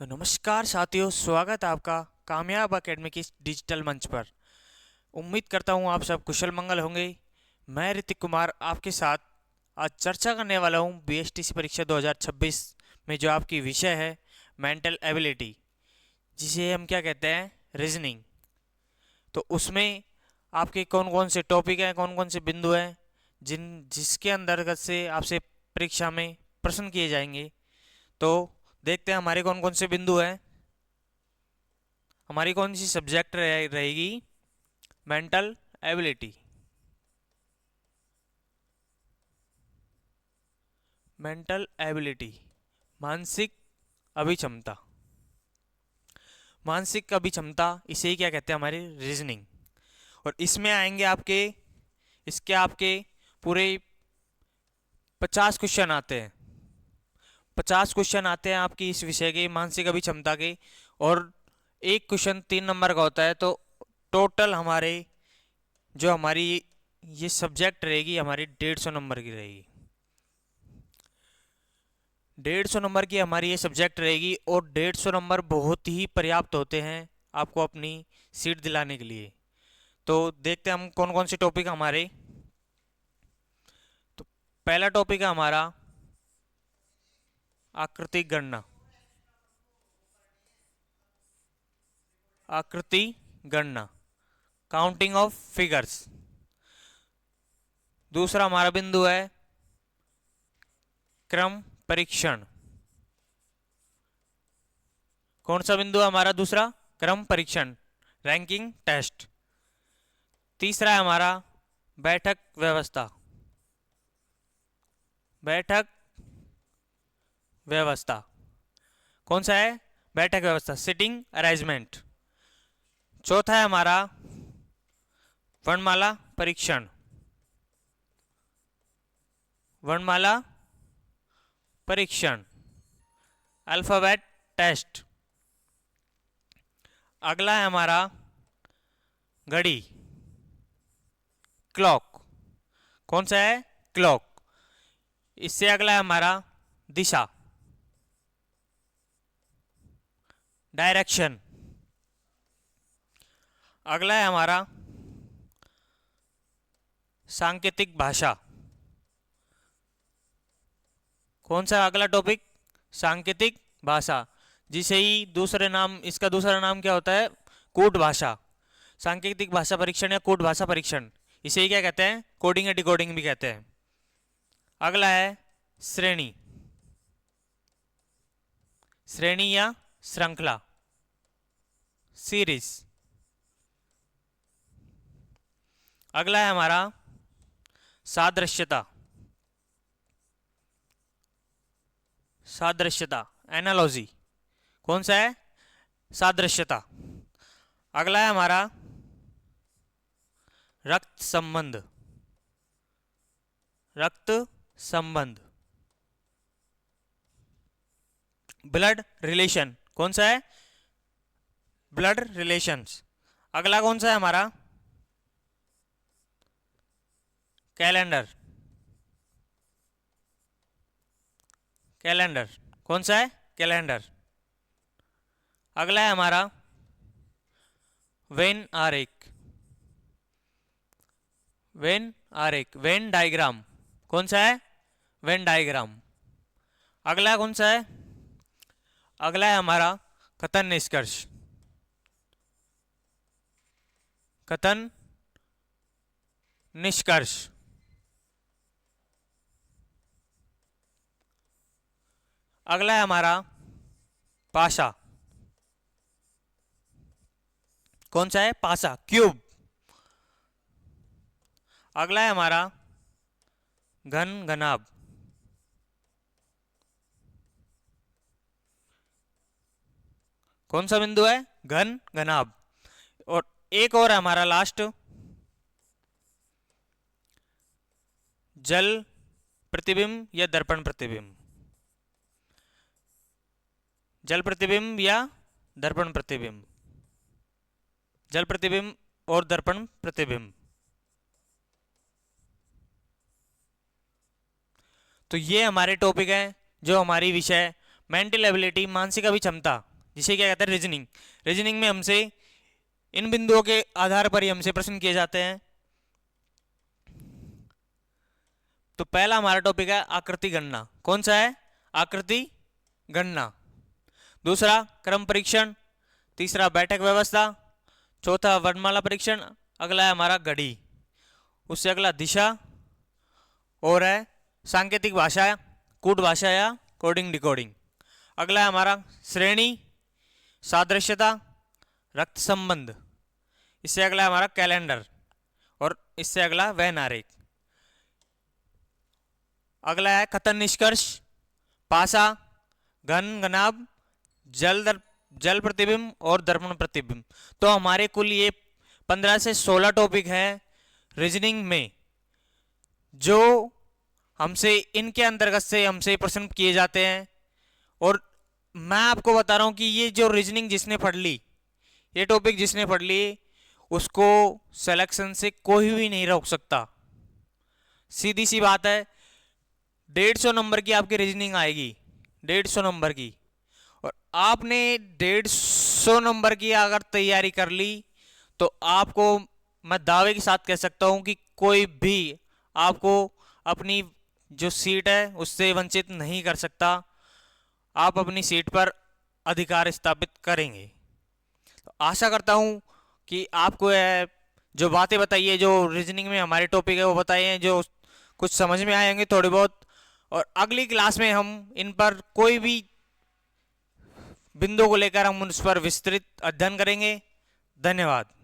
नमस्कार साथियों, स्वागत है आपका कामयाब एकेडमी की इस डिजिटल मंच पर। उम्मीद करता हूँ आप सब कुशल मंगल होंगे। मैं ऋतिक कुमार आपके साथ आज चर्चा करने वाला हूँ बीएसटीसी परीक्षा 2026 में जो आपकी विषय है मेंटल एबिलिटी, जिसे हम क्या कहते हैं रीजनिंग। तो उसमें आपके कौन कौन से टॉपिक हैं, कौन कौन से बिंदु हैं जिसके अंतर्गत से आपसे परीक्षा में प्रश्न किए जाएंगे। तो देखते हैं हमारे कौन कौन से बिंदु हैं। हमारी कौन सी सब्जेक्ट रहेगी मेंटल एबिलिटी। मेंटल एबिलिटी मानसिक अभिक्षमता। मानसिक अभिक्षमता इसे ही क्या कहते हैं हमारी रीजनिंग। और इसमें आएंगे आपके पूरे 50 क्वेश्चन आते हैं। 50 क्वेश्चन आते हैं आपकी इस विषय के मानसिक अभिक्षमता के। और एक क्वेश्चन 3 नंबर का होता है। तो टोटल हमारी ये सब्जेक्ट रहेगी हमारी 150 नंबर की रहेगी। 150 नंबर की हमारी ये सब्जेक्ट रहेगी। और 150 नंबर बहुत ही पर्याप्त होते हैं आपको अपनी सीट दिलाने के लिए। तो देखते हैं हम कौन कौन से टॉपिक हमारे। तो पहला टॉपिक है हमारा आकृति गणना। आकृति गणना, काउंटिंग ऑफ फिगर्स। दूसरा हमारा बिंदु है क्रम परीक्षण। कौन सा बिंदु है हमारा दूसरा? क्रम परीक्षण, रैंकिंग टेस्ट। तीसरा है हमारा बैठक व्यवस्था। बैठक व्यवस्था कौन सा है? बैठक व्यवस्था, सिटिंग अरेंजमेंट। चौथा है हमारा वर्णमाला परीक्षण। वर्णमाला परीक्षण, अल्फाबेट टेस्ट। अगला है हमारा घड़ी, क्लॉक। कौन सा है? क्लॉक। इससे अगला है हमारा दिशा, डायरेक्शन। अगला है हमारा सांकेतिक भाषा। कौन सा अगला टॉपिक? सांकेतिक भाषा, जिसे ही इसका दूसरा नाम क्या होता है? कूट भाषा। सांकेतिक भाषा परीक्षण या कूट भाषा परीक्षण, इसे ही क्या कहते हैं? कोडिंग या डिकोडिंग भी कहते हैं। अगला है श्रेणी। श्रेणी या श्रृंखला, सीरीज। अगला है हमारा सादृश्यता। सादृश्यता, एनालॉजी। कौन सा है? सादृश्यता। अगला है हमारा रक्त संबंध। रक्त संबंध, ब्लड रिलेशन। कौन सा है? Blood relations. अगला कौन सा है हमारा? कैलेंडर। कैलेंडर कौन सा है? कैलेंडर। अगला है हमारा वेन आरेख। वेन आरेख, वेन डायग्राम। कौन सा है? Venn diagram. अगला कौन सा है? अगला है हमारा कथन निष्कर्ष। कथन निष्कर्ष। अगला है हमारा पासा। कौन सा है? पासा, क्यूब। अगला है हमारा घन घनाभ। कौन सा बिंदु है? घन घनाभ। और एक और है हमारा लास्ट, जल प्रतिबिंब या दर्पण प्रतिबिंब। जल प्रतिबिंब या दर्पण प्रतिबिंब। जल प्रतिबिंब और दर्पण प्रतिबिंब। तो ये हमारे टॉपिक हैं जो हमारी विषय मेंटल एबिलिटी, मानसिक अभिक्षमता जिसे क्या कहते हैं रीजनिंग। रीजनिंग में हमसे इन बिंदुओं के आधार पर ही हमसे प्रश्न किए जाते हैं। तो पहला हमारा टॉपिक है आकृति गणना। कौन सा है? आकृति गणना। दूसरा क्रम परीक्षण। तीसरा बैठक व्यवस्था। चौथा वर्णमाला परीक्षण। अगला है हमारा घड़ी। उससे अगला दिशा और है सांकेतिक भाषा, कूट भाषा या कोडिंग डिकोडिंग। अगला है हमारा श्रेणी, सादृश्यता, रक्त संबंध। इससे अगला है हमारा कैलेंडर और इससे अगला वैन आरेख। अगला है कथन निष्कर्ष, पासा, घन घनाभ, जल प्रतिबिंब और दर्पण प्रतिबिंब। तो हमारे कुल ये 15 से 16 टॉपिक हैं रीजनिंग में, जो हमसे इनके अंतर्गत से हमसे प्रश्न किए जाते हैं। और मैं आपको बता रहा हूं कि ये जो रीजनिंग जिसने पढ़ ली, ये टॉपिक जिसने पढ़ ली, उसको सिलेक्शन से कोई भी नहीं रोक सकता। सीधी सी बात है। 150 नंबर की आपकी रीजनिंग आएगी, 150 नंबर की, और आपने 150 नंबर की अगर तैयारी कर ली तो आपको मैं दावे के साथ कह सकता हूं कि कोई भी आपको अपनी जो सीट है उससे वंचित नहीं कर सकता। आप अपनी सीट पर अधिकार स्थापित करेंगे। तो आशा करता हूं कि आपको जो बातें बताई है, जो रीजनिंग में हमारे टॉपिक है वो बताए हैं, जो कुछ समझ में आएंगे थोड़ी बहुत। और अगली क्लास में हम इन पर कोई भी बिंदु को लेकर हम उस पर विस्तृत अध्ययन करेंगे। धन्यवाद।